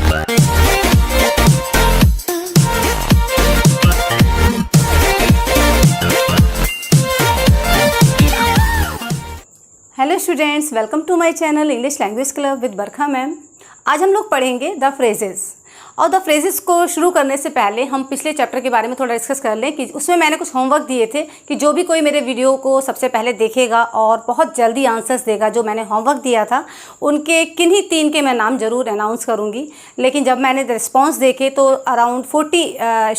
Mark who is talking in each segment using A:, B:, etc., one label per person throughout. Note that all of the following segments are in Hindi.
A: Hello students, welcome to my channel English language club with Barkha ma'am. आज हम लोग पढ़ेंगे द फ्रेजेस। और द फ्रेजेस को शुरू करने से पहले हम पिछले चैप्टर के बारे में थोड़ा डिस्कस कर लें कि उसमें मैंने कुछ होमवर्क दिए थे कि जो भी कोई मेरे वीडियो को सबसे पहले देखेगा और बहुत जल्दी आंसर्स देगा, जो मैंने होमवर्क दिया था उनके किन्हीं 3 के मैं नाम ज़रूर अनाउंस करूँगी। लेकिन जब मैंने रिस्पॉन्स देखे तो अराउंड 40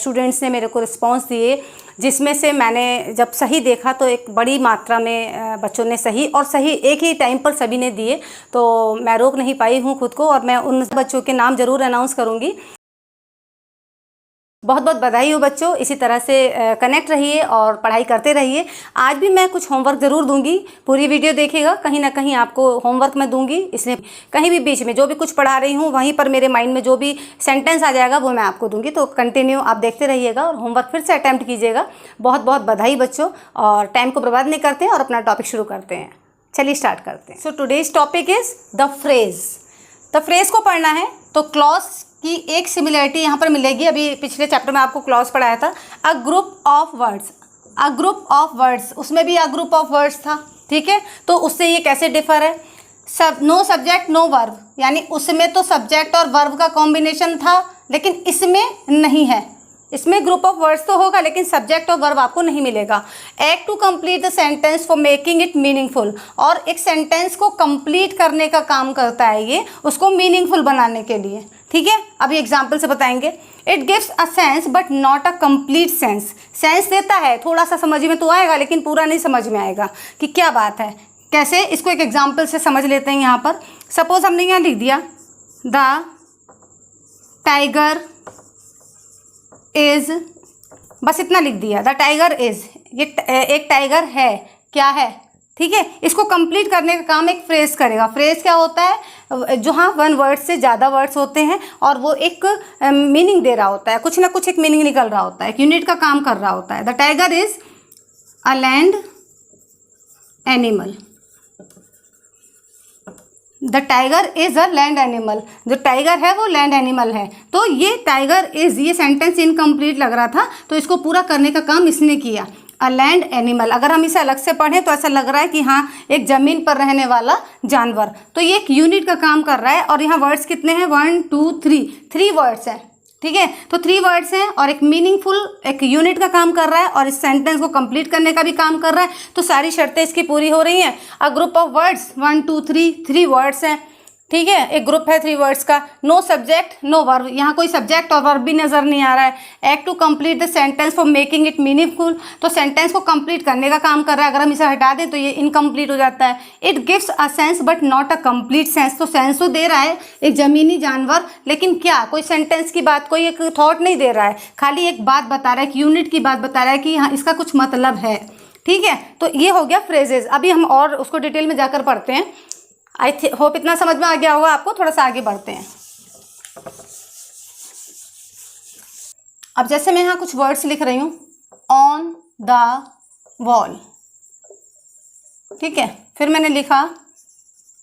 A: स्टूडेंट्स ने मेरे को रिस्पॉन्स दिए, जिसमें से मैंने जब सही देखा तो एक बड़ी मात्रा में बच्चों ने सही और सही एक ही टाइम पर सभी ने दिए। तो मैं रोक नहीं पाई हूँ खुद को और मैं उन बच्चों के नाम ज़रूर अनाउंस करूँगी। बहुत बहुत बधाई हो बच्चों, इसी तरह से कनेक्ट रहिए और पढ़ाई करते रहिए। आज भी मैं कुछ होमवर्क ज़रूर दूंगी, पूरी वीडियो देखिएगा, कहीं ना कहीं आपको होमवर्क मैं दूंगी। इसलिए कहीं भी बीच में जो भी कुछ पढ़ा रही हूँ वहीं पर मेरे माइंड में जो भी सेंटेंस आ जाएगा वो मैं आपको दूंगी। तो कंटिन्यू आप देखते रहिएगा और होमवर्क फिर से अटैम्प्ट कीजिएगा। बहुत बहुत बधाई बच्चों, और टाइम को बर्बाद नहीं करते हैं और अपना टॉपिक शुरू करते हैं। चलिए स्टार्ट करते हैं। So today's topic is the phrase. The phrase को पढ़ना है तो क्लॉज की एक सिमिलरिटी यहाँ पर मिलेगी। अभी पिछले चैप्टर में आपको क्लॉज पढ़ाया था, a group of words. A group of words, उसमें भी अ ग्रुप ऑफ वर्ड्स था, ठीक है। तो उससे ये कैसे डिफर है? नो सब्जेक्ट नो वर्ब, यानी उसमें तो सब्जेक्ट और वर्ब का कॉम्बिनेशन था लेकिन इसमें नहीं है। इसमें ग्रुप ऑफ वर्ड्स तो होगा लेकिन सब्जेक्ट और वर्ब आपको नहीं मिलेगा। Act to complete the sentence for making it meaningful, और एक सेंटेंस को कंप्लीट करने का काम करता है ये, उसको मीनिंगफुल बनाने के लिए, ठीक है। अभी एग्जाम्पल से बताएंगे। It gives a sense but not a complete sense. Sense देता है, थोड़ा सा समझ में तो आएगा लेकिन पूरा नहीं समझ में आएगा कि क्या बात है, कैसे। इसको एक एग्जाम्पल से समझ लेते हैं। यहाँ पर सपोज हमने यहाँ लिख दिया द टाइगर इज, बस इतना लिख दिया, द टाइगर इज, ये एक टाइगर है, क्या है, ठीक है। इसको कंप्लीट करने का काम एक फ्रेज करेगा। फ्रेज क्या होता है? जहाँ 1 वर्ड से ज़्यादा वर्ड्स होते हैं और वो एक मीनिंग दे रहा होता है, कुछ ना कुछ एक मीनिंग निकल रहा होता है, एक यूनिट का काम कर रहा होता है। The tiger is a land animal. The tiger is a land animal, जो टाइगर है वो लैंड एनिमल है। तो ये टाइगर इज, ये सेंटेंस इनकम्प्लीट लग रहा था तो इसको पूरा करने का काम इसने किया। अ लैंड एनिमल, अगर हम इसे अलग से पढ़ें तो ऐसा लग रहा है कि हाँ एक ज़मीन पर रहने वाला जानवर। तो ये एक यूनिट का काम कर रहा है। और यहाँ वर्ड्स कितने हैं? 1 2 3 वर्ड्स हैं, ठीक है। तो 3 वर्ड्स हैं और एक मीनिंगफुल एक यूनिट का काम कर रहा है और इस सेंटेंस को कंप्लीट करने का भी काम कर रहा है। तो सारी शर्तें इसकी पूरी हो रही हैं। A group of words 1 2 3 words हैं, ठीक है। एक ग्रुप है 3 वर्ड्स का। नो सब्जेक्ट नो वर्ब, यहाँ कोई सब्जेक्ट और वर्ब भी नज़र नहीं आ रहा है। Act to complete the sentence for making it meaningful, तो सेंटेंस को कंप्लीट करने का काम कर रहा है। अगर हम इसे हटा दें तो ये इनकम्प्लीट हो जाता है। It gives a sense but not a complete sense, तो सेंस तो दे रहा है एक ज़मीनी जानवर, लेकिन क्या कोई सेंटेंस की बात, कोई एक थॉट नहीं दे रहा है, खाली एक बात बता रहा है, एक यूनिट की बात बता रहा है कि हाँ इसका कुछ मतलब है, ठीक है। तो ये हो गया फ्रेजेस। अभी हम और उसको डिटेल में जाकर पढ़ते हैं। आई होप इतना समझ में आ गया होगा आपको। थोड़ा सा आगे बढ़ते हैं। अब जैसे मैं यहाँ कुछ वर्ड्स लिख रही हूँ, ऑन द वॉल, ठीक है। फिर मैंने लिखा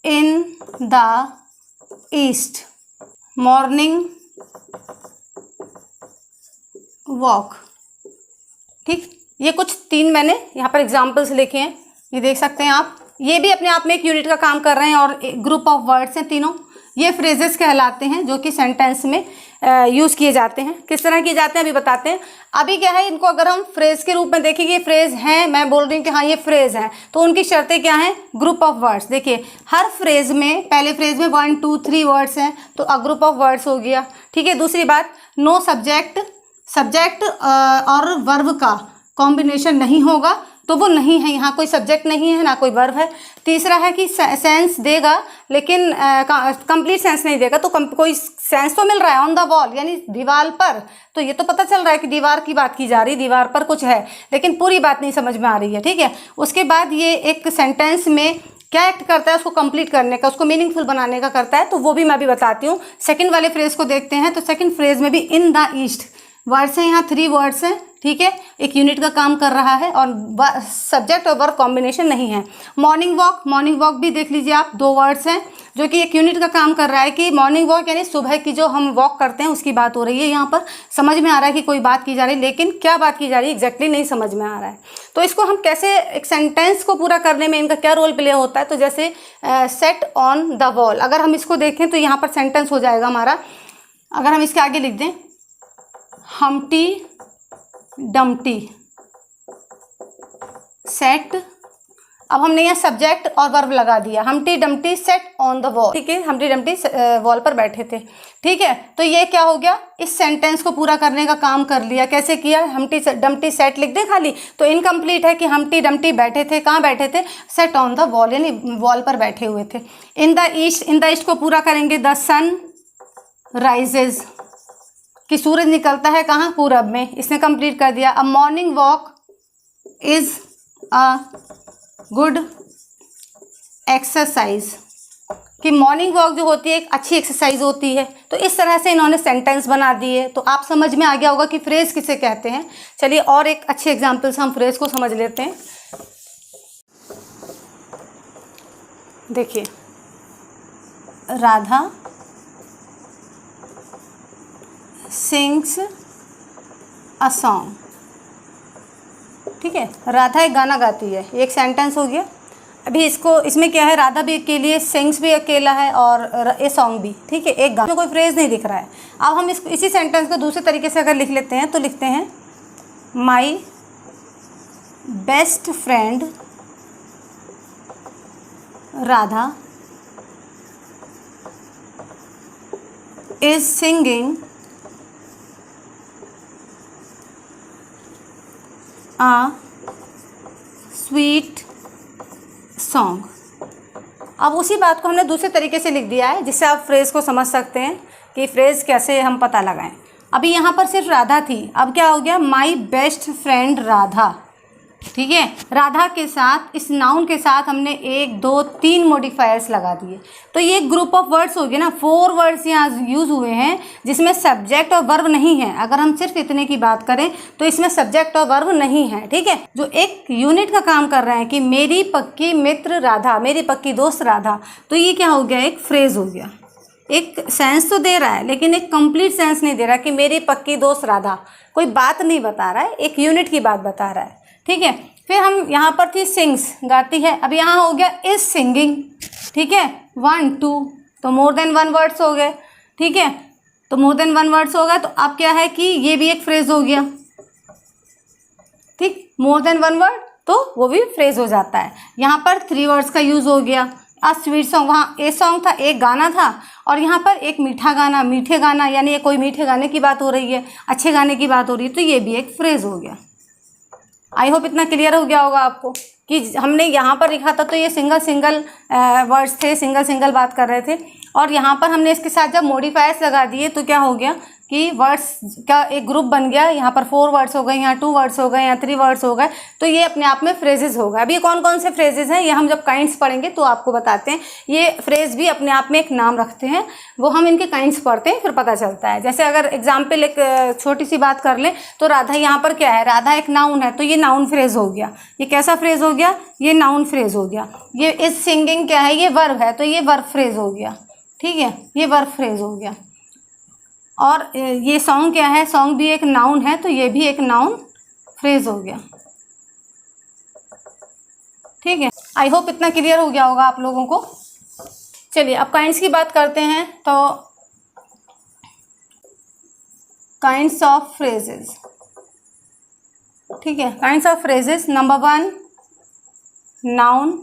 A: इन द ईस्ट, मॉर्निंग वॉक, ठीक। ये कुछ 3 मैंने यहाँ पर एग्जाम्पल्स लिखे हैं, ये देख सकते हैं आप। ये भी अपने आप में एक यूनिट का काम कर रहे हैं और ग्रुप ऑफ वर्ड्स हैं तीनों। ये फ्रेजेस कहलाते हैं जो कि सेंटेंस में यूज़ किए जाते हैं। किस तरह किए जाते हैं अभी बताते हैं। अभी क्या है, इनको अगर हम फ्रेज के रूप में देखेंगे, ये फ्रेज हैं, मैं बोल रही हूँ कि हाँ ये फ्रेज हैं, तो उनकी शर्तें क्या हैं? Group of words. देखिए हर फ्रेज में, पहले फ्रेज में 1 2 3 वर्ड्स हैं तो अ ग्रुप ऑफ वर्ड्स हो गया, ठीक है। दूसरी बात, नो सब्जेक्ट, सब्जेक्ट और वर्ब का कॉम्बिनेशन नहीं होगा तो वो नहीं है, यहाँ कोई सब्जेक्ट नहीं है ना कोई वर्ब है। तीसरा है कि सेंस देगा लेकिन कंप्लीट सेंस नहीं देगा, तो कोई सेंस तो मिल रहा है। ऑन द वॉल यानी दीवार पर, तो ये तो पता चल रहा है कि दीवार की बात की जा रही, दीवार पर कुछ है, लेकिन पूरी बात नहीं समझ में आ रही है, ठीक है। उसके बाद ये एक सेंटेंस में क्या एक्ट करता है, उसको कंप्लीट करने का, उसको मीनिंगफुल बनाने का करता है, तो वो भी मैं अभी बताती हूँ। सेकंड वाले फ्रेज को देखते हैं। तो सेकंड फ्रेज में भी इन द ईस्ट वर्ड्स हैं, यहाँ 3 वर्ड्स हैं, ठीक है, एक यूनिट का काम कर रहा है और सब्जेक्ट और वर्ब कॉम्बिनेशन नहीं है। मॉर्निंग वॉक भी देख लीजिए आप, 2 वर्ड्स हैं जो कि एक यूनिट का काम कर रहा है कि मॉर्निंग वॉक यानी सुबह की जो हम वॉक करते हैं उसकी बात हो रही है। यहाँ पर समझ में आ रहा है कि कोई बात की जा रही है, लेकिन क्या बात की जा रही है एग्जैक्टली नहीं समझ में आ रहा है। तो इसको हम कैसे, एक सेंटेंस को पूरा करने में इनका क्या रोल प्ले होता है, तो जैसे सेट ऑन द वॉल, अगर हम इसको देखें तो यहाँ पर सेंटेंस हो जाएगा हमारा। अगर हम इसके आगे लिख दें हम्टी डम्टी सेट, अब हमने यहाँ सब्जेक्ट और वर्ब लगा दिया, Humpty Dumpty set on the wall, ठीक है, हम्टी डम्टी वॉल पर बैठे थे, ठीक है। तो ये क्या हो गया, इस सेंटेंस को पूरा करने का काम कर लिया। कैसे किया, हम्टी डम्टी सेट लिख दे खाली तो इनकम्प्लीट है कि हम्टी डम्टी बैठे थे, कहाँ बैठे थे, सेट ऑन द वॉल यानी वॉल पर बैठे हुए थे। इन द ईस्ट को पूरा करेंगे, द सन राइजेज कि सूरज निकलता है कहाँ, पूरब में, इसने कंप्लीट कर दिया। A morning walk is a good exercise कि मॉर्निंग वॉक जो होती है एक अच्छी एक्सरसाइज होती है। तो इस तरह से इन्होंने सेंटेंस बना दिए, तो आप समझ में आ गया होगा कि फ्रेज किसे कहते हैं। चलिए और एक अच्छे एग्जाम्पल से हम फ्रेज को समझ लेते हैं। देखिए, राधा सिंग्स अ सॉन्ग, ठीक है, राधा एक गाना गाती है, ये एक सेंटेंस हो गया। अभी इसमें क्या है, राधा भी अकेली, सिंग्स भी अकेला है और ये सॉन्ग भी, ठीक है, एक गाना में कोई फ्रेज नहीं दिख रहा है। अब हम इसी सेंटेंस को दूसरे तरीके से अगर लिख लेते हैं तो लिखते हैं my best friend Radha is singing a sweet song. अब उसी बात को हमने दूसरे तरीके से लिख दिया है जिससे आप फ्रेज़ को समझ सकते हैं कि फ्रेज़ कैसे हम पता लगाएं। अभी यहाँ पर सिर्फ राधा थी, अब क्या हो गया, माई बेस्ट फ्रेंड राधा, ठीक है। राधा के साथ, इस नाउन के साथ हमने 1 2 3 मॉडिफायर्स लगा दिए, तो ये एक ग्रुप ऑफ वर्ड्स हो गए ना। 4 वर्ड्स यहाँ यूज़ हुए हैं जिसमें सब्जेक्ट और वर्ब नहीं है। अगर हम सिर्फ इतने की बात करें तो इसमें सब्जेक्ट और वर्ब नहीं है, ठीक है, जो एक यूनिट का काम कर रहे हैं कि मेरी पक्की मित्र राधा, मेरी पक्की दोस्त राधा। तो ये क्या हो गया, एक फ्रेज़ हो गया। एक सेंस तो दे रहा है लेकिन एक कंप्लीट सेंस नहीं दे रहा कि मेरी पक्की दोस्त राधा, कोई बात नहीं बता रहा है, एक यूनिट की बात बता रहा है, ठीक है। फिर हम यहाँ पर थी सिंग्स, गाती है, अब यहाँ हो गया इज सिंगिंग, ठीक है, 1 2, तो मोर देन 1 वर्ड्स हो गए, ठीक है, तो मोर देन 1 वर्ड्स हो गए। तो अब क्या है कि ये भी एक फ्रेज हो गया, ठीक, मोर देन 1 वर्ड तो वो भी फ्रेज हो जाता है। यहाँ पर 3 वर्ड्स का यूज़ हो गया। अ स्वीट सॉन्ग, वहाँ ए सॉन्ग था, एक गाना था, और यहाँ पर एक मीठा गाना, मीठे गाना यानी ये कोई मीठे गाने की बात हो रही है, अच्छे गाने की बात हो रही है, तो ये भी एक फ्रेज हो गया। आई होप इतना क्लियर हो गया होगा आपको कि हमने यहाँ पर लिखा था तो ये सिंगल वर्ड्स थे, सिंगल बात कर रहे थे, और यहाँ पर हमने इसके साथ जब मॉडिफायर्स लगा दिए तो क्या हो गया कि वर्ड्स का एक ग्रुप बन गया। यहाँ पर 4 वर्ड्स हो गए, यहाँ 2 वर्ड्स हो गए, यहाँ 3 वर्ड्स हो गए, तो ये अपने आप में फ्रेजेस हो गए। अब ये कौन कौन से फ्रेजेस हैं ये हम जब काइंड्स पढ़ेंगे तो आपको बताते हैं। ये फ्रेज भी अपने आप में एक नाम रखते हैं, वो हम इनके काइंड्स पढ़ते हैं फिर पता चलता है। जैसे अगर एग्जाम्पल एक छोटी सी बात कर लें तो राधा यहाँ पर क्या है, राधा एक नाउन है, तो ये नाउन फ्रेज हो गया। ये कैसा फ्रेज हो गया, ये नाउन फ्रेज हो गया। ये इज सिंगिंग क्या है, ये वर्ब है, तो ये वर्ब फ्रेज हो गया, ठीक है, ये वर्ब फ्रेज हो गया। और ये सॉन्ग क्या है, सॉन्ग भी एक नाउन है, तो ये भी एक नाउन फ्रेज हो गया, ठीक है। आई होप इतना क्लियर हो गया होगा आप लोगों को। चलिए अब काइंड्स की बात करते हैं। तो काइंड्स ऑफ फ्रेजेस, ठीक है, kinds of phrases. Number 1 noun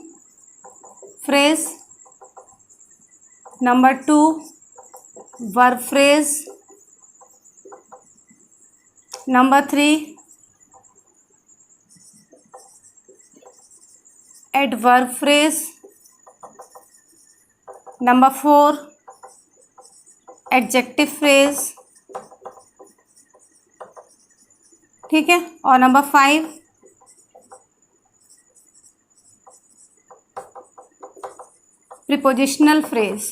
A: phrase, number 2 verb phrase, number 3 adverb phrase, number 4 adjective phrase, ठीक है, और नंबर 5 प्रीपोजिशनल फ्रेज।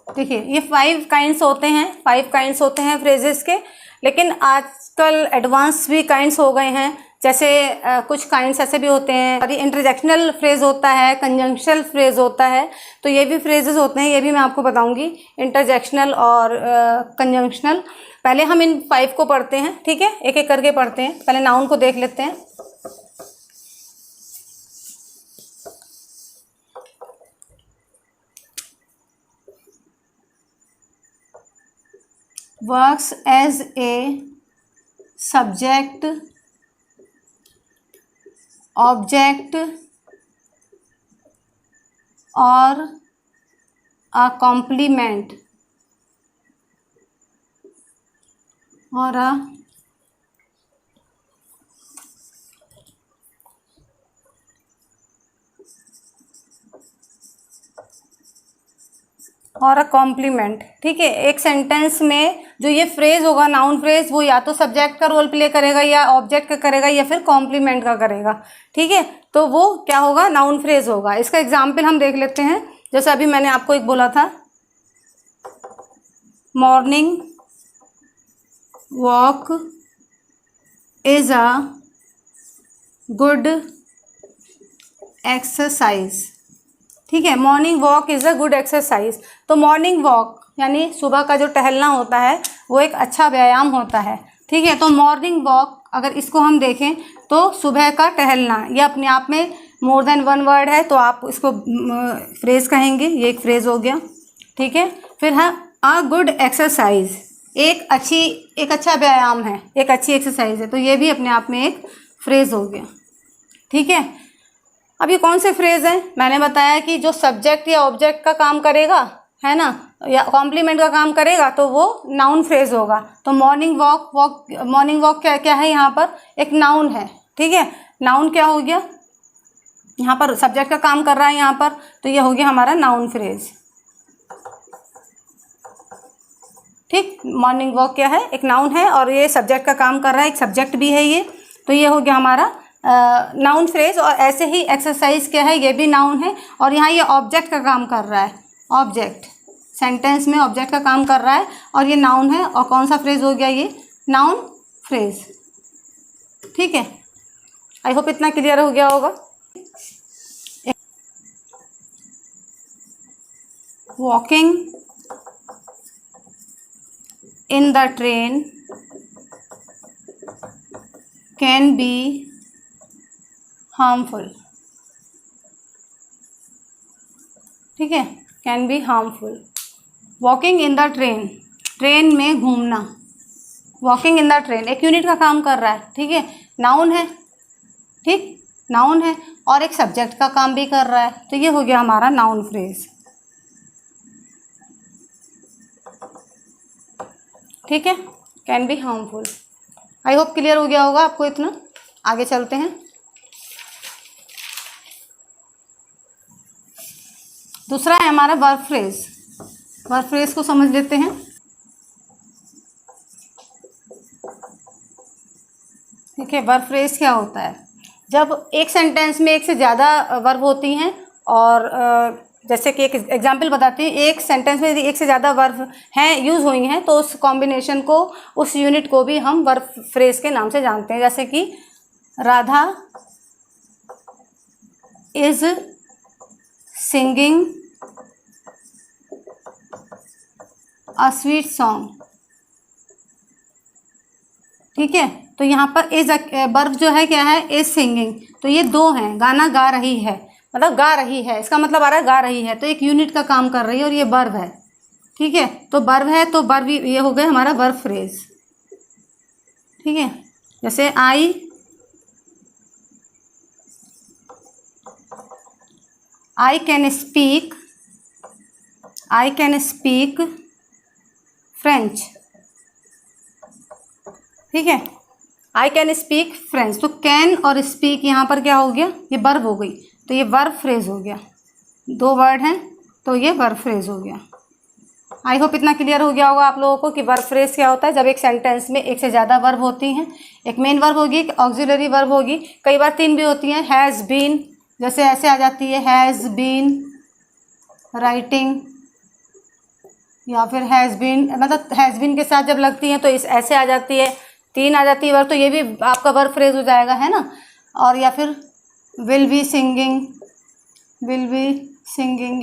A: देखिए ये 5 काइंड्स होते हैं, 5 काइंड्स होते हैं फ्रेजेस के। लेकिन आजकल एडवांस भी काइंड्स हो गए हैं, जैसे कुछ काइंड्स ऐसे भी होते हैं और ये इंटरजेक्शनल फ्रेज होता है, कंजंक्शनल फ्रेज होता है, तो ये भी फ्रेजेस होते हैं, ये भी मैं आपको बताऊंगी, इंटरजेक्शनल और कंजंक्शनल। पहले हम इन 5 को पढ़ते हैं, ठीक है, एक एक करके पढ़ते हैं। पहले नाउन को देख लेते हैं। Works as a subject, object और a complement और a कॉम्प्लीमेंट। ठीक है, एक सेंटेंस में जो ये फ्रेज होगा, नाउन फ्रेज, वो या तो सब्जेक्ट का रोल प्ले करेगा या ऑब्जेक्ट का करेगा या फिर कॉम्प्लीमेंट का करेगा। ठीक है, तो वो क्या होगा, नाउन फ्रेज होगा। इसका एग्जाम्पल हम देख लेते हैं। जैसे अभी मैंने आपको एक बोला था, morning walk is a good exercise. ठीक है, morning walk is a good exercise. तो मॉर्निंग वॉक यानी सुबह का जो टहलना होता है वो एक अच्छा व्यायाम होता है। ठीक है, तो मॉर्निंग वॉक अगर इसको हम देखें तो सुबह का टहलना, ये अपने आप में मोर देन वन वर्ड है, तो आप इसको फ्रेज कहेंगे, ये एक फ्रेज हो गया। ठीक है, फिर है अ गुड एक्सरसाइज, एक अच्छा व्यायाम है, एक अच्छी एक्सरसाइज है, तो ये भी अपने आप में एक फ्रेज हो गया। ठीक है, अब ये कौन से फ्रेज हैं? मैंने बताया कि जो सब्जेक्ट या ऑब्जेक्ट का काम करेगा, है ना, या कॉम्प्लीमेंट का काम करेगा, तो वो नाउन फ्रेज होगा। तो मॉर्निंग वॉक क्या है यहाँ पर? एक नाउन है। ठीक है, नाउन क्या हो गया, यहाँ पर सब्जेक्ट का काम कर रहा है यहाँ पर, तो ये हो गया हमारा नाउन फ्रेज। ठीक, मॉर्निंग वॉक क्या है, एक नाउन है और ये सब्जेक्ट का काम कर रहा है, एक सब्जेक्ट भी है ये, तो ये हो गया हमारा नाउन फ्रेज। और ऐसे ही एक्सरसाइज क्या है, ये भी नाउन है और यहाँ ये ऑब्जेक्ट का काम कर रहा है, ऑब्जेक्ट, सेंटेंस में ऑब्जेक्ट का काम कर रहा है और ये नाउन है। और कौन सा फ्रेज हो गया, ये नाउन फ्रेज। ठीक है, आई होप इतना क्लियर हो गया होगा। Walking in the train can be harmful. ठीक है, can be harmful. Walking in the train, train में घूमना, वॉकिंग इन द ट्रेन एक यूनिट का काम कर रहा है। ठीक है, नाउन है, ठीक, नाउन है और एक सब्जेक्ट का काम भी कर रहा है, तो ये हो गया हमारा नाउन फ्रेज। ठीक है, can be harmful. I hope clear हो गया होगा आपको इतना। आगे चलते हैं। दूसरा है हमारा वर्ब फ्रेज। वर्ब फ्रेज को समझ लेते हैं। ठीक है, वर्ब फ्रेज क्या होता है? जब एक सेंटेंस में एक से ज़्यादा वर्ब होती हैं और जैसे कि एक एग्जांपल बताती हैं, एक सेंटेंस में यदि एक से ज़्यादा वर्ब हैं यूज़ हुई हैं तो उस कॉम्बिनेशन को, उस यूनिट को भी हम वर्ब फ्रेज के नाम से जानते हैं। जैसे कि Radha is singing a sweet song. ठीक है, तो यहाँ पर इज वर्ब जो है क्या है, इज सिंगिंग, तो ये दो हैं, गाना गा रही है, मतलब गा रही है, इसका मतलब आ रहा है गा रही है, तो एक यूनिट का काम कर रही है और ये वर्ब है। ठीक है, तो वर्ब है तो वर्ब, ये हो गया हमारा वर्ब फ्रेज। ठीक है, जैसे आई कैन स्पीक फ्रेंच। ठीक है, आई कैन स्पीक फ्रेंच, तो कैन और स्पीक यहाँ पर क्या हो गया, ये वर्ब हो गई, तो ये वर्ब फ्रेज हो गया। दो वर्ड हैं तो ये वर्ब फ्रेज हो गया। आई होप इतना क्लियर हो गया होगा आप लोगों को कि वर्ब फ्रेज क्या होता है। जब एक सेंटेंस में एक से ज़्यादा वर्ब होती हैं, एक मेन वर्ब होगी, एक ऑक्सिलरी वर्ब होगी, कई बार 3 भी होती हैं। हैज़ बीन, जैसे ऐसे आ जाती है, हैज़ बीन राइटिंग या फिर हैज़ बीन, मतलब हैज़ बीन के साथ जब लगती है तो इस ऐसे आ जाती है, 3 आ जाती है वर्ब, तो ये भी आपका वर्ब फ्रेज हो जाएगा, है ना। और या फिर विल बी सिंगिंग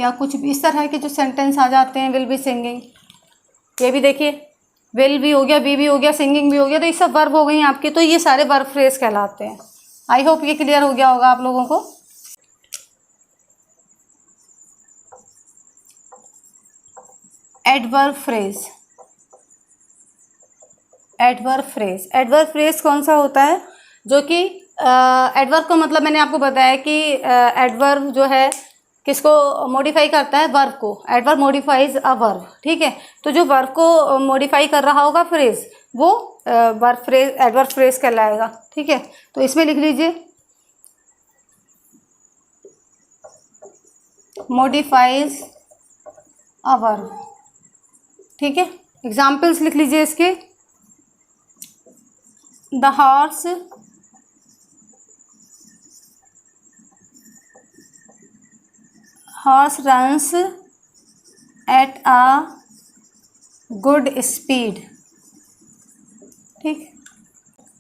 A: या कुछ भी इस तरह के जो सेंटेंस आ जाते हैं, विल बी सिंगिंग, ये भी देखिए विल भी हो गया, बी भी हो गया, सिंगिंग भी हो गया, तो ये सब वर्ब हो गई आपके, तो ये सारे वर्ब फ्रेज कहलाते हैं। आई होप ये क्लियर हो गया होगा आप लोगों को। एडवर्ब फ्रेज, एडवर्ब फ्रेज कौन सा होता है, जो कि एडवर्ब का मतलब मैंने आपको बताया कि एडवर्ब जो है किसको मॉडिफाई करता है, वर्ब को। एडवर्ब मॉडिफाइज अ वर्ब, ठीक है। तो जो वर्ब को मॉडिफाई कर रहा होगा फ्रेज, वो वर्ब फ्रेज, एडवर्ब फ्रेज कहलाएगा, ठीक है। तो इसमें लिख लीजिए मॉडिफाइज अ वर्ब, ठीक है। एग्जाम्पल्स लिख लीजिए इसके। The horse runs at a good speed, ठीक।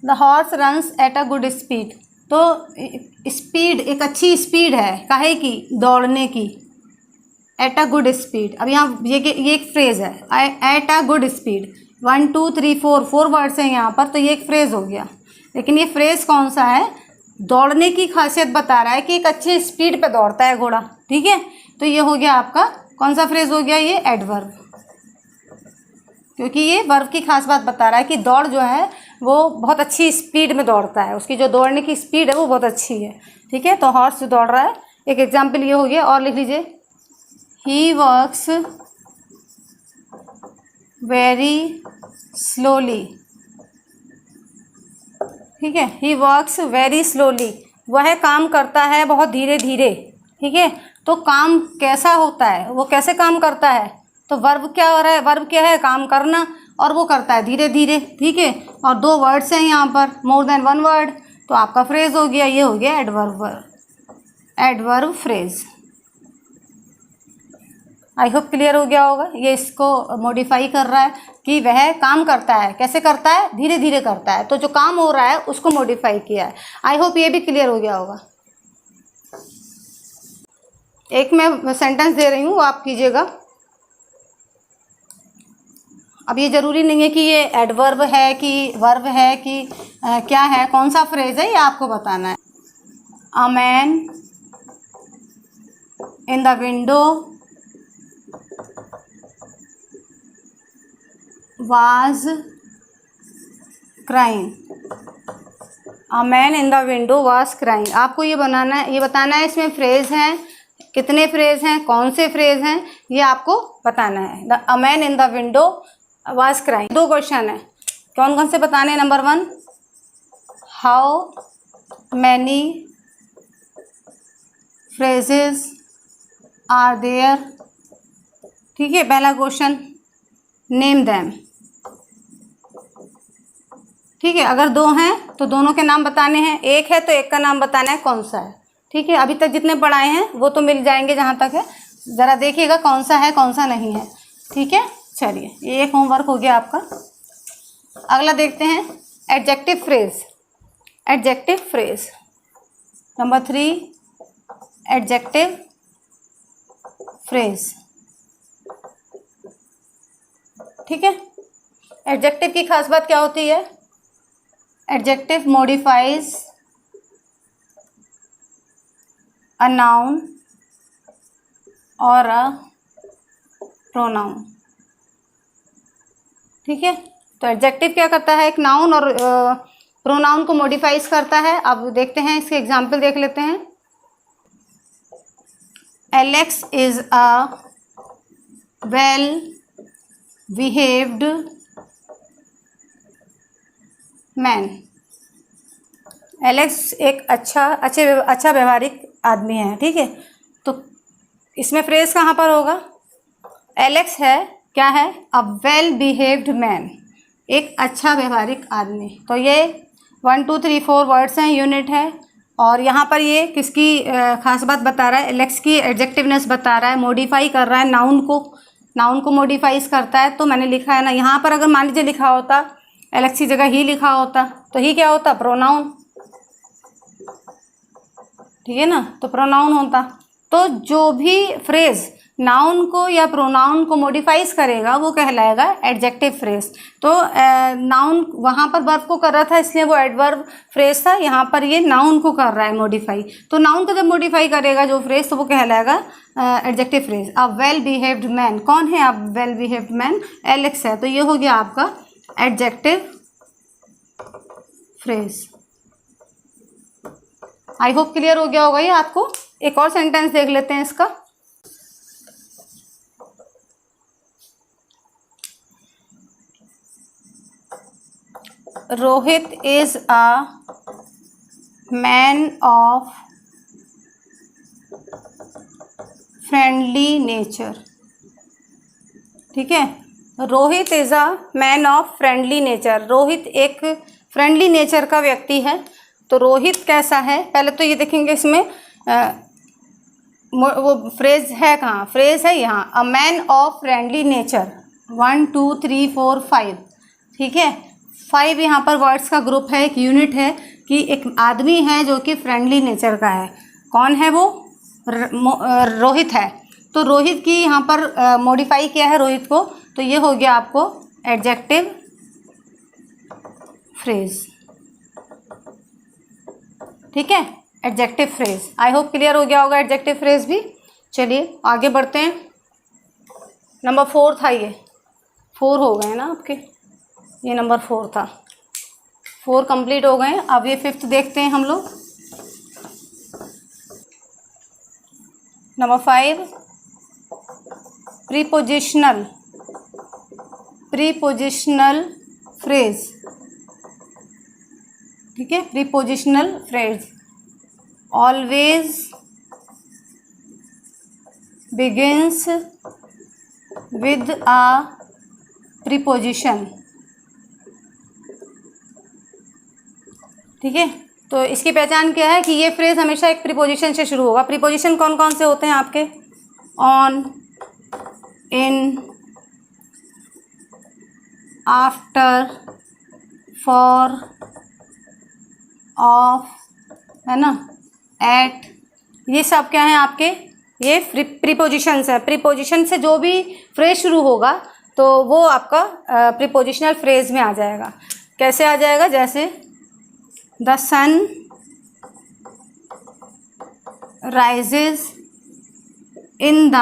A: The horse runs at a good speed, तो स्पीड एक अच्छी स्पीड है, काहे की, दौड़ने की। एट अ गुड स्पीड, अब यहाँ ये एक फ्रेज है, eight a good speed, 1 2 3 4 words हैं यहाँ पर, तो ये एक फ्रेज हो गया। लेकिन ये फ्रेज कौन सा है, दौड़ने की खासियत बता रहा है कि एक अच्छी स्पीड पे दौड़ता है घोड़ा, ठीक है। तो ये हो गया आपका कौन सा फ्रेज हो गया, ये एडवर्ब, क्योंकि ये वर्ब की खास बात बता रहा है कि दौड़ जो है वो बहुत अच्छी स्पीड में दौड़ता है, उसकी जो दौड़ने की स्पीड है वो बहुत अच्छी है, ठीक है। तो हॉर्स दौड़ रहा है, एक एग्जाम्पल ये हो गया। और लिख लीजिए ही वर्क्स वेरी स्लोली, ठीक है। ही वर्क्स वेरी स्लोली, वह काम करता है बहुत धीरे धीरे, ठीक है। तो काम कैसा होता है, वो कैसे काम करता है, तो वर्ब क्या हो रहा है, वर्ब क्या है, काम करना, और वो करता है धीरे धीरे, ठीक है। और 2 वर्ड्स हैं यहाँ पर, मोर देन 1 वर्ड, तो आपका फ्रेज हो गया, ये हो गया adverb phrase. I hope clear हो गया होगा। ये इसको मॉडिफाई कर रहा है कि वह काम करता है, कैसे करता है, धीरे धीरे करता है, तो जो काम हो रहा है उसको मॉडिफाई किया है। आई होप ये भी क्लियर हो गया होगा। एक मैं सेंटेंस दे रही हूँ, वो आप कीजिएगा। अब ये ज़रूरी नहीं है कि ये एडवर्ब है कि वर्ब है कि क्या है, कौन सा फ्रेज है, ये आपको बताना है। अ man in the window was crying, a man in the window was crying. आपको ये बनाना है, ये बताना है इसमें फ्रेज हैं, कितने फ्रेज हैं, कौन से फ्रेज हैं, ये आपको बताना है। The a man in the window was crying. 2 question है, कौन कौन से बताने हैं। Number 1, how many phrases are there, ठीक है। पहला क्वेश्चन, नेम देम, ठीक है। अगर 2 हैं तो दोनों के नाम बताने हैं, 1 है तो 1 का नाम बताना है कौन सा है, ठीक है। अभी तक जितने पढ़ाए हैं वो तो मिल जाएंगे जहाँ तक है, ज़रा देखिएगा कौन सा है कौन सा नहीं है, ठीक है। चलिए, ये एक होमवर्क हो गया आपका। अगला देखते हैं adjective phrase. Adjective phrase number 3, adjective phrase, ठीक है। एडजेक्टिव की खास बात क्या होती है, एडजेक्टिव मॉडिफाइज अ नाउन और अ प्रोनाउन, ठीक है। तो एडजेक्टिव क्या करता है, एक नाउन और प्रोनाउन को मॉडिफाइज करता है। अब देखते हैं, इसके एग्जाम्पल देख लेते हैं। Alex is a well behaved man. Alex एक अच्छा व्यवहारिक आदमी है, ठीक है। तो इसमें फ्रेज कहाँ पर होगा, एलेक्स है, क्या है, अ वेल बिहेव्ड मैन, एक अच्छा व्यवहारिक आदमी। तो ये 1 2 3 4 वर्ड्स हैं, यूनिट है। और यहाँ पर ये किसकी खास बात बता रहा है, एलेक्स की एडजेक्टिवनेस बता रहा है, मॉडिफाई कर रहा है नाउन को, नाउन को मॉडिफाइज करता है। तो मैंने लिखा है ना, यहाँ पर अगर मान लीजिए लिखा होता एलेक्स की जगह ही लिखा होता तो ही क्या होता, प्रोनाउन, ठीक है ना, तो प्रोनाउन होता। तो जो भी फ्रेज नाउन को या प्रोनाउन को मॉडिफाइज करेगा वो कहलाएगा एडजेक्टिव फ्रेज। तो नाउन वहाँ पर वर्ब को कर रहा था इसलिए वो एडवर्ब फ्रेज था, यहाँ पर ये नाउन को कर रहा है मॉडिफाई। तो नाउन को जब मॉडिफाई करेगा जो फ्रेज तो वो कहलाएगा adjective phrase. A well behaved man, कौन है अब वेल बिहेव्ड मैन, एलेक्स है, तो ये हो गया आपका adjective phrase. I hope clear हो गया होगा ये आपको। एक और सेंटेंस देख लेते हैं इसका। Rohit is a man of friendly nature, ठीक है, Rohit is a man of friendly nature. Rohit एक फ्रेंडली नेचर का व्यक्ति है। तो रोहित कैसा है, पहले तो ये देखेंगे इसमें वो फ्रेज है कहाँ, फ्रेज है यहाँ, a man of friendly nature, 1 2 3 4 5, ठीक है, 5 यहाँ पर वर्ड्स का ग्रुप है, एक यूनिट है कि एक आदमी है जो कि फ्रेंडली नेचर का है। कौन है वो, रोहित है। तो रोहित की यहाँ पर मॉडिफाई किया है रोहित को, तो ये हो गया आपको एडजेक्टिव फ्रेज, ठीक है, adjective phrase. I hope clear हो गया होगा एडजेक्टिव फ्रेज भी। चलिए आगे बढ़ते हैं। नंबर 4 था ये, 4 हो गए ना आपके, ये नंबर 4 था, 4 कंप्लीट हो गए। अब ये 5th देखते हैं हम लोग। नंबर 5 प्रीपोजिशनल, प्रीपोजिशनल फ्रेज, ठीक है, prepositional phrase. Always begins with a preposition, ठीक है। तो इसकी पहचान क्या है कि ये फ्रेज हमेशा एक प्रीपोजिशन से शुरू होगा। प्रीपोजिशन कौन कौन से होते हैं आपके, on, in, after, for, of, है ना, एट, ये सब क्या है आपके, ये प्रीपोजिशंस है। प्रीपोजिशन से जो भी फ्रेज शुरू होगा तो वो आपका प्रीपोजिशनल फ्रेज में आ जाएगा। कैसे आ जाएगा, जैसे the sun rises in the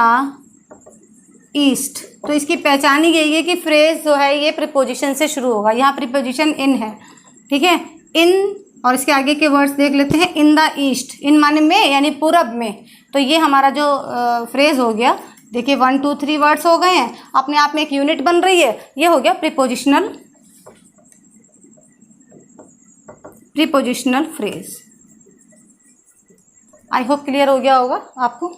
A: east. तो इसकी पहचान ही यही है कि फ्रेज जो है ये प्रीपोजिशन से शुरू होगा। यहाँ प्रीपोजिशन इन है, ठीक है, इन, और इसके आगे के वर्ड्स देख लेते हैं। इन द ईस्ट, इन माने में यानी पूरब में। तो ये हमारा जो फ्रेज हो गया, देखिए 1 2 3 वर्ड्स हो गए हैं, अपने आप में एक यूनिट बन रही है, ये हो गया prepositional, prepositional phrase. I hope clear हो गया होगा आपको।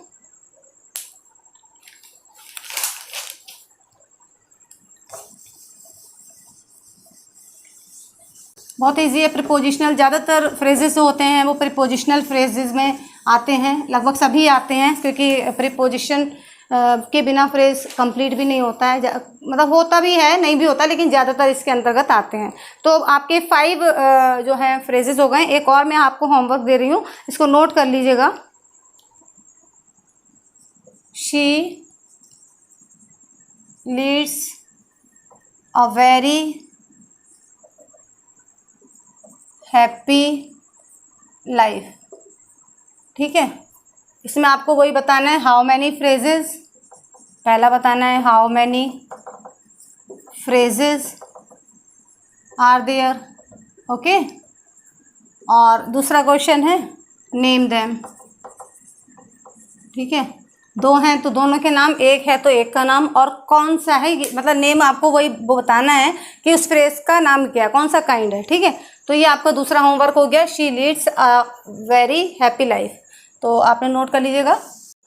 A: बहुत ईजी है प्रीपोजिशनल। ज़्यादातर फ्रेजेस जो होते हैं वो प्रीपोजिशनल फ्रेजेस में आते हैं, लगभग सभी आते हैं, क्योंकि प्रीपोजिशन के बिना फ्रेज कंप्लीट भी नहीं होता है, मतलब होता भी है, नहीं भी होता, लेकिन ज़्यादातर इसके अंतर्गत आते हैं। तो आपके 5 जो हैं फ्रेजेस हो गए। एक और मैं आपको होमवर्क दे रही हूँ, इसको नोट कर लीजिएगा। She leads a very happy life, ठीक है। इसमें आपको वही बताना है, हाउ मैनी फ्रेजेस, पहला बताना है how many phrases are there, okay. और दूसरा क्वेश्चन है नेम देम, ठीक है। 2 हैं तो दोनों के नाम, एक है तो एक का नाम, और कौन सा है मतलब नेम आपको वही बताना है कि उस फ्रेज का नाम क्या है, कौन सा काइंड है, ठीक है। तो ये आपका दूसरा होमवर्क हो गया, she leads a very happy life. तो आपने नोट कर लीजिएगा।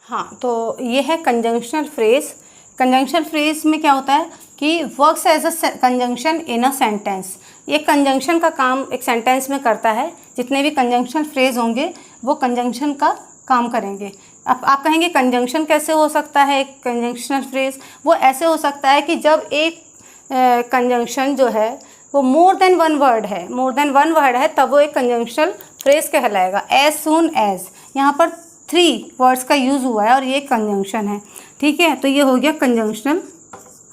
A: हाँ, तो ये है कंजंक्शनल फ्रेज। कंजंक्शनल फ्रेज में क्या होता है कि works as a conjunction in a sentence. ये कंजंक्शन का काम एक सेंटेंस में करता है। जितने भी कंजंक्शनल फ्रेज होंगे वो कंजंक्शन का काम करेंगे। अब आप कहेंगे कंजंक्शन कैसे हो सकता है, एक कंजंक्शनल फ्रेज? वो ऐसे हो सकता है कि जब एक कंजंक्शन जो है वो मोर देन वन वर्ड है, तब वो एक कंजंक्शनल फ्रेज कहलाएगा। एज सून एज, यहाँ पर 3 वर्ड्स का यूज़ हुआ है और ये कंजंक्शन है, ठीक है। तो ये हो गया कंजंक्शनल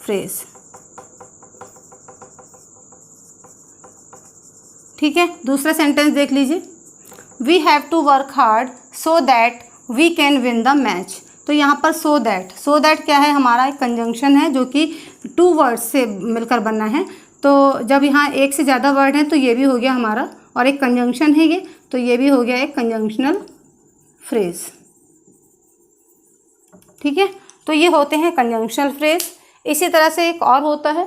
A: फ्रेज, ठीक है। दूसरा सेंटेंस देख लीजिए, we have to work hard so that we can win the match. तो यहाँ पर सो दैट क्या है, हमारा एक कंजंक्शन है जो कि 2 वर्ड्स से मिलकर बनना है। तो जब यहाँ एक से ज़्यादा वर्ड हैं तो ये भी हो गया हमारा, और एक कंजंक्शन है ये, तो ये भी हो गया एक कंजंक्शनल फ्रेज, ठीक है। तो ये होते हैं कंजंक्शनल फ्रेज। इसी तरह से एक और होता है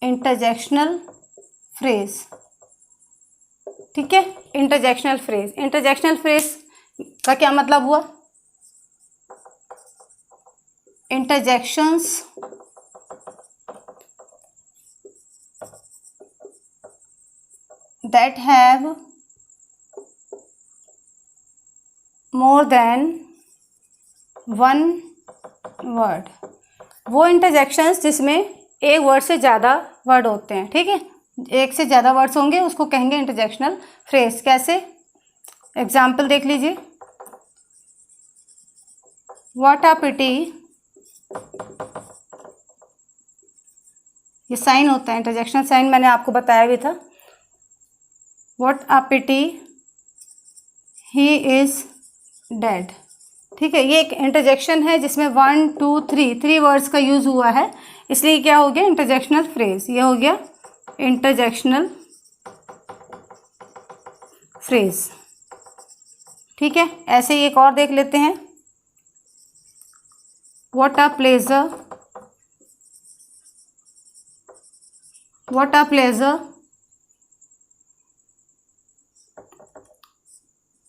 A: इंटरजेक्शनल फ्रेज, ठीक है। इंटरजेक्शनल फ्रेज का क्या मतलब हुआ? Interjections that have more than one word, वो इंटरजेक्शंस जिसमें एक वर्ड से ज़्यादा वर्ड होते हैं, ठीक है। एक से ज़्यादा वर्ड्स होंगे उसको कहेंगे इंटरजेक्शनल फ्रेज। कैसे? एग्जाम्पल देख लीजिए, व्हाट अ पिटी, ये साइन होता है इंटरजेक्शनल साइन, मैंने आपको बताया भी था। What a pity he is dead, ठीक है। ये एक इंटरजेक्शन है जिसमें 1 2 3 वर्ड्स का यूज़ हुआ है, इसलिए क्या हो गया इंटरजेक्शनल फ्रेज। ये हो गया इंटरजेक्शनल फ्रेज, ठीक है। ऐसे ही एक और देख लेते हैं, what a pleasure,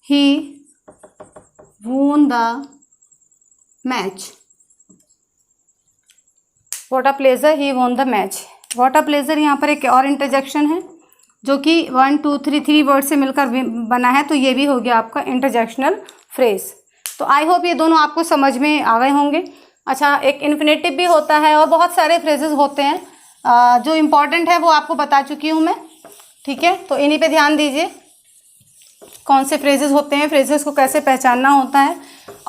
A: he won the match, what a pleasure he won the match। what a pleasure यहाँ पर एक और इंटरजेक्शन है जो कि 1 2 3 वर्ड से मिलकर बना है, तो ये भी हो गया आपका इंटरजेक्शनल फ्रेज। तो आई होप ये दोनों आपको समझ में आ गए होंगे। अच्छा, एक इन्फिनेटिव भी होता है और बहुत सारे फ्रेजेस होते हैं, जो इम्पॉर्टेंट है वो आपको बता चुकी हूँ मैं, ठीक है। तो इन्हीं पे ध्यान दीजिए, कौन से फ्रेजेस होते हैं, फ्रेजेस को कैसे पहचानना होता है।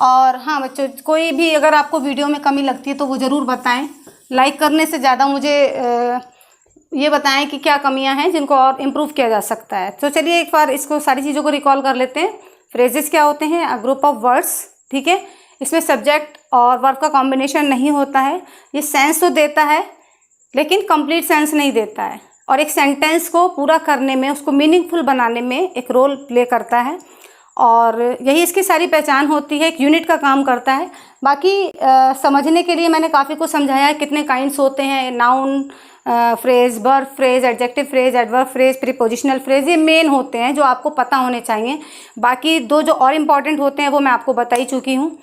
A: और हाँ बच्चों, कोई भी अगर आपको वीडियो में कमी लगती है तो वो ज़रूर बताएं। लाइक करने से ज़्यादा मुझे ये बताएं कि क्या कमियां हैं जिनको और इम्प्रूव किया जा सकता है। तो चलिए एक बार इसको सारी चीज़ों को रिकॉल कर लेते हैं। फ्रेजेस क्या होते हैं? अ ग्रुप ऑफ वर्ड्स, ठीक है। इसमें सब्जेक्ट और वर्ब का कॉम्बिनेशन नहीं होता है। ये सेंस तो देता है लेकिन कंप्लीट सेंस नहीं देता है, और एक सेंटेंस को पूरा करने में, उसको मीनिंगफुल बनाने में एक रोल प्ले करता है, और यही इसकी सारी पहचान होती है। एक यूनिट का काम करता है। बाकी समझने के लिए मैंने काफ़ी कुछ समझाया है, कितने काइंड्स होते हैं, noun phrase, verb phrase, adjective phrase, adverb phrase, prepositional phrase, ये मेन होते हैं जो आपको पता होने चाहिए। बाकी 2 जो और इम्पॉर्टेंट होते हैं वो मैं आपको बता ही चुकी हूँ।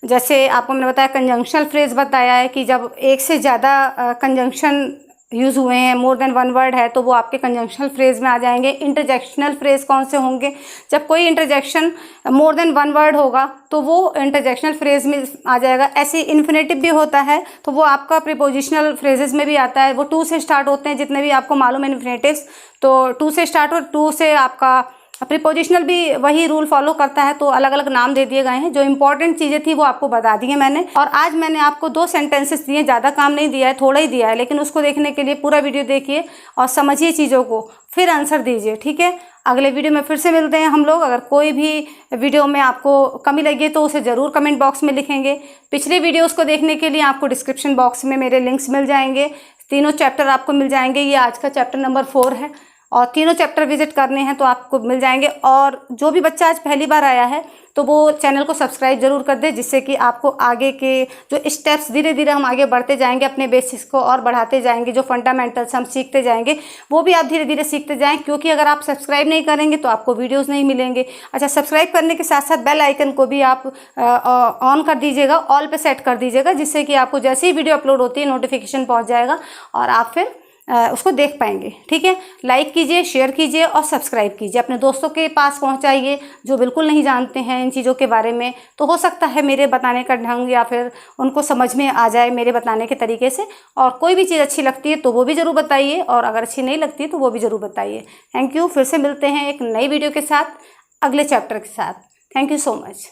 A: जैसे आपको मैंने बताया कंजंक्शनल फ्रेज बताया है कि जब एक से ज़्यादा कंजंक्शन यूज़ हुए हैं, मोर देन 1 वर्ड है, तो वो आपके कंजंक्शनल फ्रेज में आ जाएंगे। इंटरजेक्शनल फ्रेज कौन से होंगे? जब कोई इंटरजेक्शन मोर देन 1 वर्ड होगा तो वो इंटरजेक्शनल फ्रेज में आ जाएगा। ऐसे इन्फिनेटिव भी होता है तो वो आपका प्रीपोजिशनल फ्रेजेस में भी आता है। वो 2 से स्टार्ट होते हैं, जितने भी आपको मालूम है इन्फिनेटिव्स, तो 2 से स्टार्ट और 2 से आपका प्रीपोजिशनल भी वही रूल फॉलो करता है। तो अलग अलग नाम दे दिए गए हैं। जो इंपॉर्टेंट चीज़ें थी वो आपको बता दी है मैंने। और आज मैंने आपको 2 सेंटेंसेस दिए, ज़्यादा काम नहीं दिया है, थोड़ा ही दिया है, लेकिन उसको देखने के लिए पूरा वीडियो देखिए और समझिए चीज़ों को, फिर आंसर दीजिए, ठीक है। अगले वीडियो में फिर से मिलते हैं हम लोग। अगर कोई भी वीडियो में आपको कमी लगी तो उसे ज़रूर कमेंट बॉक्स में लिखेंगे। पिछले वीडियोस को देखने के लिए आपको डिस्क्रिप्शन बॉक्स में मेरे लिंक्स मिल जाएंगे, तीनों चैप्टर आपको मिल जाएंगे। ये आज का चैप्टर नंबर 4 है और तीनों चैप्टर विजिट करने हैं तो आपको मिल जाएंगे। और जो भी बच्चा आज पहली बार आया है तो वो चैनल को सब्सक्राइब जरूर कर दे, जिससे कि आपको आगे के जो स्टेप्स धीरे धीरे हम आगे बढ़ते जाएंगे, अपने बेसिक्स को और बढ़ाते जाएंगे, जो फंडामेंटल्स हम सीखते जाएंगे वो भी आप धीरे धीरे सीखते जाएं। क्योंकि अगर आप सब्सक्राइब नहीं करेंगे तो आपको वीडियोज़ नहीं मिलेंगे। अच्छा, सब्सक्राइब करने के साथ साथ बेल आइकन को भी आप ऑन कर दीजिएगा, ऑल पे सेट कर दीजिएगा, जिससे कि आपको जैसे ही वीडियो अपलोड होती है नोटिफिकेशन पहुंच जाएगा और आप फिर उसको देख पाएंगे। ठीक है, लाइक कीजिए, शेयर कीजिए और सब्सक्राइब कीजिए, अपने दोस्तों के पास पहुंचाइए जो बिल्कुल नहीं जानते हैं इन चीज़ों के बारे में। तो हो सकता है मेरे बताने का ढंग या फिर उनको समझ में आ जाए मेरे बताने के तरीके से। और कोई भी चीज़ अच्छी लगती है तो वो भी ज़रूर बताइए, और अगर अच्छी नहीं लगती तो वो भी ज़रूर बताइए। Thank you. फिर से मिलते हैं एक नई वीडियो के साथ, अगले चैप्टर के साथ। Thank you so much.